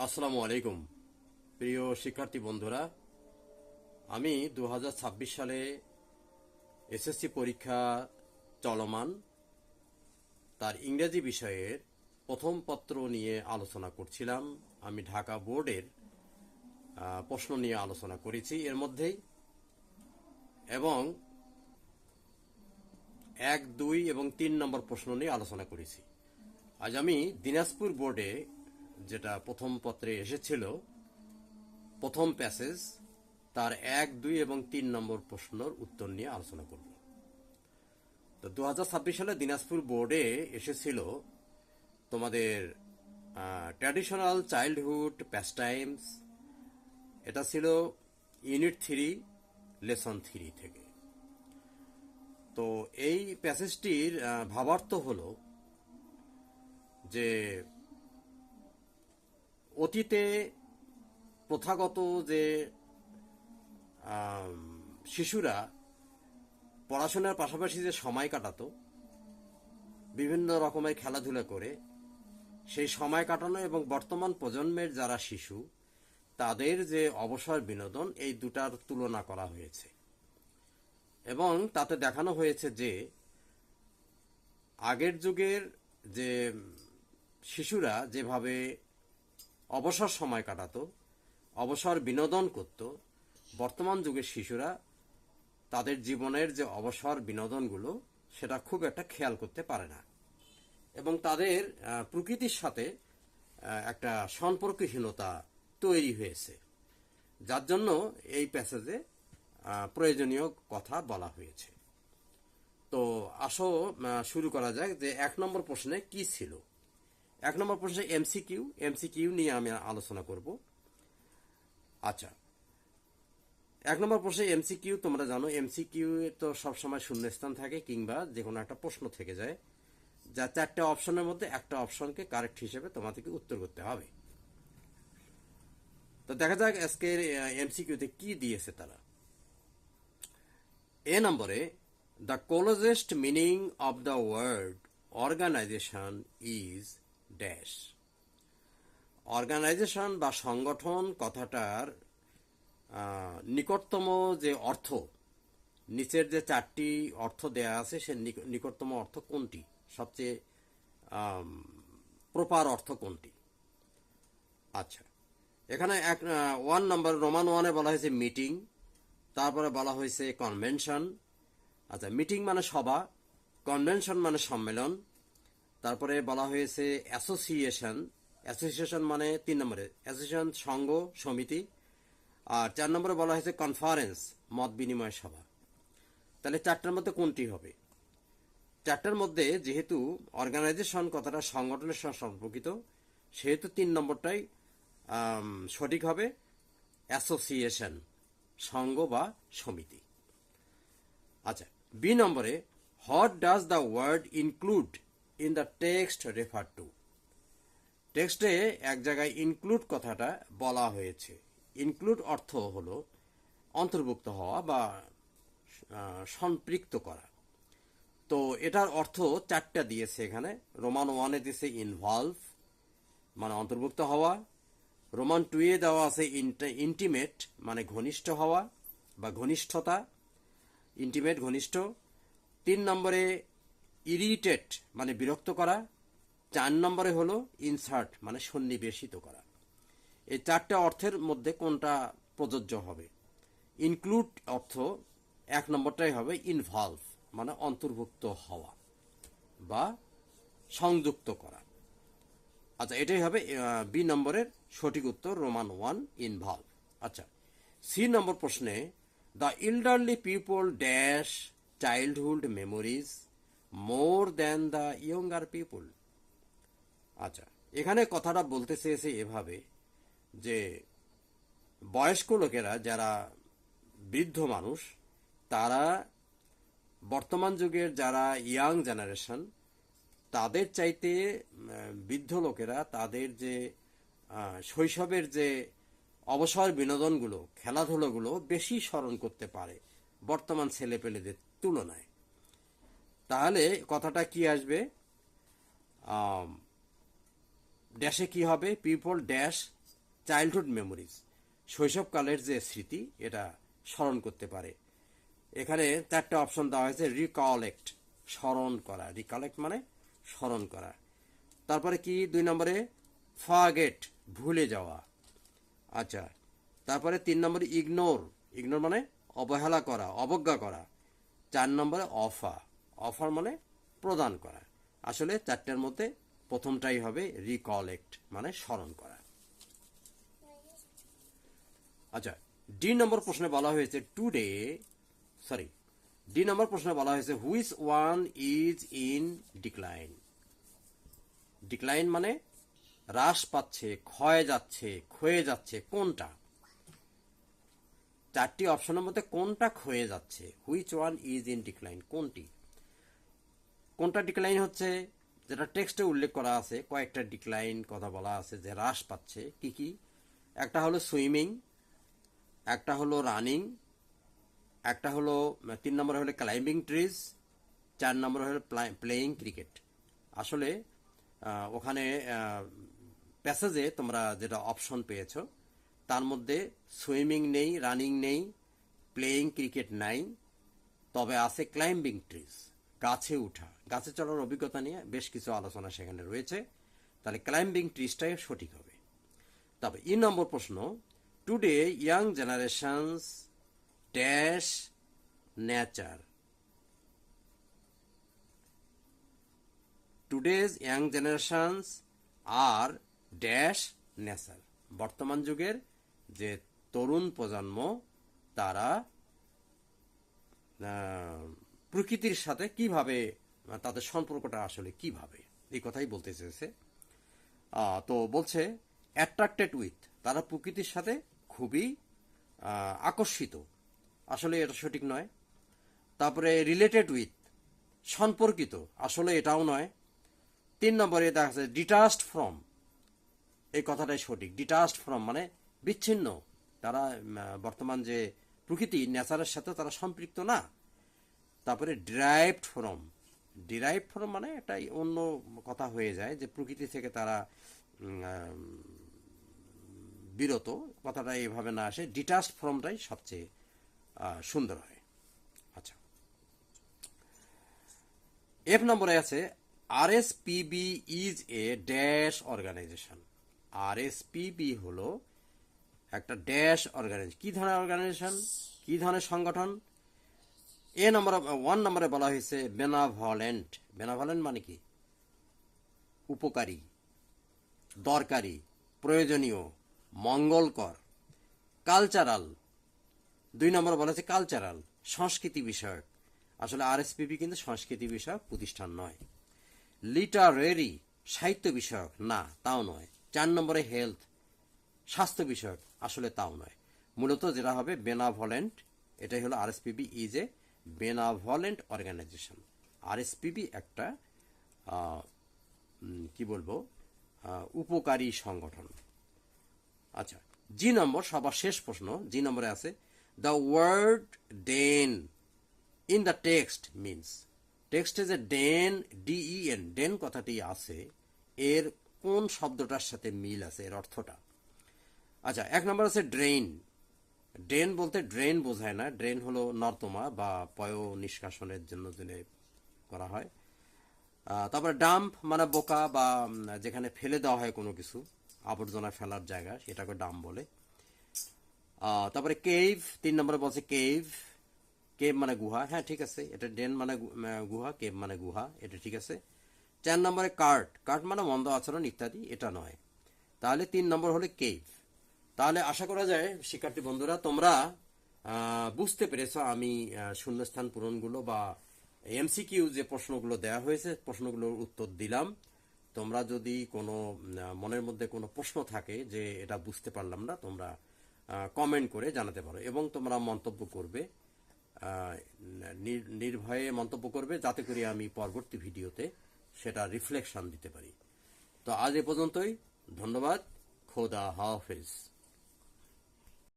আসসালামু আলাইকুম প্রিয় শিক্ষার্থী বন্ধুরা। আমি 2026 সালে এসএসসি পরীক্ষা চলমান, তার ইংরেজি বিষয়ের প্রথম পত্র নিয়ে আলোচনা করছিলাম। আমি ঢাকা বোর্ডের প্রশ্ন নিয়ে আলোচনা করেছি এর মধ্যেই, এবং 1, 2 এবং 3 নম্বর প্রশ্ন নিয়ে আলোচনা করেছি। আজ আমি দিনাজপুর বোর্ডে যেটা প্রথম পত্রে এসেছিল, প্রথম প্যাসেজ, তার 1, 2 এবং 3 নম্বর প্রশ্নের উত্তর নিয়ে আলোচনা করব। তো 2026 সালে দিনাজপুর বোর্ডে এসেছিল তোমাদের ট্র্যাডিশনাল চাইল্ডহুড প্যাস্টাইমস। এটা ছিল ইউনিট 3, লেসন 3 থেকে। তো এই প্যাসেজটির ভাবার্থ হলো যে অতীতে প্রথাগত যে শিশুরা পড়াশোনার পাশাপাশি যে সময় কাটাতো বিভিন্ন রকমের খেলাধুলা করে, সেই সময় কাটানো এবং বর্তমান প্রজন্মের যারা শিশু, তাদের যে অবসর বিনোদন, এই দুটার তুলনা করা হয়েছে এবং তাতে দেখানো হয়েছে যে আগের যুগের যে শিশুরা যেভাবে অবসর সময় কাটাতো, অবসর বিনোদন করত, বর্তমান যুগের শিশুরা তাদের জীবনের যে অবসর বিনোদনগুলো সেটা খুব একটা খেয়াল করতে পারে না, এবং তাদের প্রকৃতির সাথে একটা সম্পর্কহীনতা তৈরি হয়েছে, যার জন্য এই প্যাসেজে প্রয়োজনীয় কথা বলা হয়েছে। তো আসো শুরু করা যাক যে 1 নম্বর প্রশ্নে কি ছিল। 1 নম্বর প্রশ্নে এমসিকিউ নিয়ে আমি আলোচনা করব। আচ্ছা, 1 নম্বর প্রশ্নে এমসিকিউ, তোমরা জানো এমসিকিউ তো সবসময় শূন্যস্থান থাকে কিংবা যে কোনো একটা প্রশ্ন থেকে যায়, যা 4টে অপশনের মধ্যে একটা অপশনকে কারেক্ট হিসেবে তোমাদেরকে উত্তর করতে হবে। তো দেখা যাক আজকের এমসিকিউতে কি দিয়েছে তারা। এ নম্বরে, the closest meaning of the word organization is dash. Organization বা সংগঠন কথাটার নিকটতম যে অর্থ, নিচের যে 4টি অর্থ দেয়া আছে, সে নিকটতম অর্থ কোনটি, সবচেয়ে প্রপার অর্থ কোনটি। আচ্ছা, এখানে 1 নম্বর রোমান 1-এ বলা হয়েছে মিটিং, তারপরে বলা হয়েছে কনভেনশন। আচ্ছা, মিটিং মানে সভা, কনভেনশন মানে সম্মেলন, তারপরে বলা হয়েছে অ্যাসোসিয়েশন। অ্যাসোসিয়েশন মানে 3 নম্বরে অ্যাসোসিয়েশন, সংঘ, সমিতি। আর 4 নম্বরে বলা হয়েছে কনফারেন্স, মত বিনিময় সভা। তাহলে 4টার মধ্যে কোনটি হবে? 4টার মধ্যে যেহেতু অর্গানাইজেশন কথাটা সংগঠনের সাথে সম্পর্কিত, সেহেতু 3 নম্বরটাই সঠিক হবে, অ্যাসোসিয়েশন, সংঘ বা সমিতি। আচ্ছা, বি নম্বরে, what does the word include in the text refer to. টেক্সটে এক জায়গায় ইনক্লুড কথাটা বলা হয়েছে। ইনক্লুড অর্থ হলো অন্তর্ভুক্ত হওয়া বা সম্পৃক্ত করা। তো এটার অর্থ 4টা দিয়েছে এখানে। রোমান 1-এ দিয়েছে ইনভলভ মানে অন্তর্ভুক্ত হওয়া, রোমান 2-এ দেওয়া আছে ইন্টিমেট মানে ঘনিষ্ঠ হওয়া বা ঘনিষ্ঠতা, ইন্টিমেট ঘনিষ্ঠ। 3 নম্বরে ইরিটেট মানে বিরক্ত করা। 4 নম্বরে হলো ইনসার্ট মানে সন্নিবেশিত করা। এই 4টা অর্থের মধ্যে কোনটা প্রযোজ্য হবে? ইনক্লুড অর্থ 1 নম্বরটাই হবে, ইনভলভ মানে অন্তর্ভুক্ত হওয়া বা সংযুক্ত করা। আচ্ছা, এটাই হবে বি নম্বরের সঠিক উত্তর, রোমান 1, ইনভলভ। আচ্ছা, সি নম্বর প্রশ্নে, the elderly people dash childhood memories more than the younger people. আচ্ছা, এখানে কথাটা বলতে চেয়েছে এভাবে যে বয়স্ক লোকেরা, যারা বৃদ্ধ মানুষ, তারা বর্তমান যুগের যারা ইয়াং জেনারেশন, তাদের চাইতে বৃদ্ধ লোকেরা তাদের যে শৈশবের যে অবসর বিনোদনগুলো, খেলাধুলোগুলো বেশি স্মরণ করতে পারে বর্তমান ছেলেপেলেদের তুলনায়। তাহলে কথাটা কি আসবে? ড্যাশে কি হবে? পিপল ড্যাশ চাইল্ডহুড মেমোরিজ, শৈশবকালের যে স্মৃতি এটা স্মরণ করতে পারে। এখানে 4টা অপশন দেওয়া হয়েছে। রিকলেক্ট, স্মরণ করা, রিকলেক্ট মানে স্মরণ করা। তারপরে কি 2 নম্বরে ফরগেট, ভুলে যাওয়া। আচ্ছা, তারপরে 3 নম্বরে ইগনোর, ইগনোর মানে অবহেলা করা, অবজ্ঞা করা। 4 নম্বরে অফার, অফার মানে প্রদান করা। আসলে 4টার মধ্যে প্রথমটাই হবে রিকলেক্ট মানে স্মরণ করা। আচ্ছা, ডি নম্বর প্রশ্নে বলা হয়েছে ডি নম্বর প্রশ্নে বলা হয়েছে which one is in decline. Decline মানে হ্রাস পাচ্ছে, ক্ষয়ে যাচ্ছে, ক্ষয়ে যাচ্ছে, কোনটা? 4টি অপশনের মধ্যে কোনটা ক্ষয়ে যাচ্ছে? Which one is in decline, কোনটা ডিক্লাইন হচ্ছে? যেটা টেক্সটে উল্লেখ করা আছে, কয়েকটা ডিক্লাইন কথা বলা আছে যে হ্রাস পাচ্ছে। কি কি? একটা হলো সুইমিং, একটা হলো রানিং, একটা হলো 3 নম্বরে হলো ক্লাইম্বিং ট্রিজ, 4 নম্বরে হলো প্লেয়িং ক্রিকেট। আসলে ওখানে প্যাসেজে তোমরা যেটা অপশন পেয়েছো তার মধ্যে সুইমিং নেই, রানিং নেই, প্লেয়িং ক্রিকেট নাই, তবে আছে ক্লাইম্বিং ট্রিজ, গাছে উঠা, গাছে চড়ার অভিজ্ঞতা নিয়ে বেশ কিছু আলোচনা সেখানে রয়েছে। তাহলে ক্লাইম্বিং ট্রিজটাই সঠিক হবে। তবে নম্বর প্রশ্ন, today young generations dash nature. Today's young generations আর ড্যাশ নেচার। বর্তমান যুগের যে তরুণ প্রজন্ম তারা প্রকৃতির সাথে কিভাবে, তাদের সম্পর্কটা আসলে কিভাবে, এই কথাই বলতে চেয়েছে। তো বলছে অ্যাট্রাক্টেড উইথ, তারা প্রকৃতির সাথে খুবই আকর্ষিত। আসলে এটা সঠিক নয়। তারপরে রিলেটেড উইথ, সম্পর্কিত, আসলে এটাও নয়। 3 নম্বরে দেখা যাচ্ছে ডিটাচড ফ্রম, এই কথাটাই সঠিক। ডিটাচড ফ্রম মানে বিচ্ছিন্ন, তারা বর্তমান যে প্রকৃতি নেচারের সাথে তারা সম্পৃক্ত না। তারপরে ডিরাইভড ফ্রম মানে একটা অন্য কথা হয়ে যায় যে প্রকৃতি থেকে তারা বিরত, কথাটা এইভাবে না আসে। ডিটাচড ফ্রমটাই সবচেয়ে সুন্দর হয়। আচ্ছা, এফ নম্বরে আছে RSPB is a dash organization. RSPB হলো একটা ড্যাশ অর্গানাইজেশন। কি ধরনের অর্গানাইজেশন, কি ধরনের সংগঠন? ওয়ান নম্বরে বলা হয়েছে বেনাভলেন্ট। বেনাভলেন্ট মানে কি? উপকারী, দরকারি, প্রয়োজনীয়, মঙ্গলকর। কালচারাল, 2 নম্বরে বলা হয়েছে কালচারাল, সংস্কৃতি বিষয়ক। আসলে আরএসপিবি কিন্তু সংস্কৃতি বিষয়ক প্রতিষ্ঠান নয়। লিটারেরি, সাহিত্য বিষয়ক, না তাও নয়। 4 নম্বরে হেলথ, স্বাস্থ্য বিষয়ক, আসলে তাও নয়। মূলত যেটা হবে বেনাভলেন্ট, এটাই হলো আরএসপিবি ইজ এ বেনাভলেন্ট অর্গানাইজেশন। আরএসপিবি একটা কি বলবো, উপকারী সংগঠন। আচ্ছা, জি নম্বর, সবার শেষ প্রশ্ন। জি নম্বরে আছে the word den in the text means. টেক্সটে যে ডেন, ডিইএন, ডেন কথাটি আছে, এর কোন শব্দটার সাথে মিল আছে, এর অর্থটা? আচ্ছা, 1 নম্বর আছে ড্রেইন। ড্রেন বলতে ড্রেন বোঝায় না, ড্রেন হলো নর্দমা বা পয় নিষ্কাশনের জন্য করা হয়। তারপরে ডাম্প মানে বোকা বা যেখানে ফেলে দেওয়া হয় কোনো কিছু, আবর্জনা ফেলার জায়গা, সেটাকে ডাম্প বলে। তারপরে কেভ, 3 নম্বরে বলছে কেভ। কেভ মানে গুহা, হ্যাঁ ঠিক আছে, এটা ডেন মানে গুহা, কেভ মানে গুহা, এটা ঠিক আছে। 4 নম্বরে কার্ট, কার্ট মানে মন্দ আচরণ ইত্যাদি, এটা নয়। তাহলে 3 নম্বর হলে কেভ। তাহলে আশা করা যায় শিক্ষার্থী বন্ধুরা তোমরা বুঝতে পেরেছো আমি শূন্যস্থান পূরণগুলো বা এমসিকিউ যে প্রশ্নগুলো দেওয়া হয়েছে প্রশ্নগুলোর উত্তর দিলাম। তোমরা যদি কোনো মনের মধ্যে কোনো প্রশ্ন থাকে যে এটা বুঝতে পারলাম না, তোমরা কমেন্ট করে জানাতে পারো এবং তোমরা মন্তব্য করবে, নির্ভয়ে মন্তব্য করবে, যাতে করে আমি পরবর্তী ভিডিওতে সেটা রিফ্লেকশন দিতে পারি। তো আজ এ পর্যন্তই, ধন্যবাদ, খোদা হাফেজ।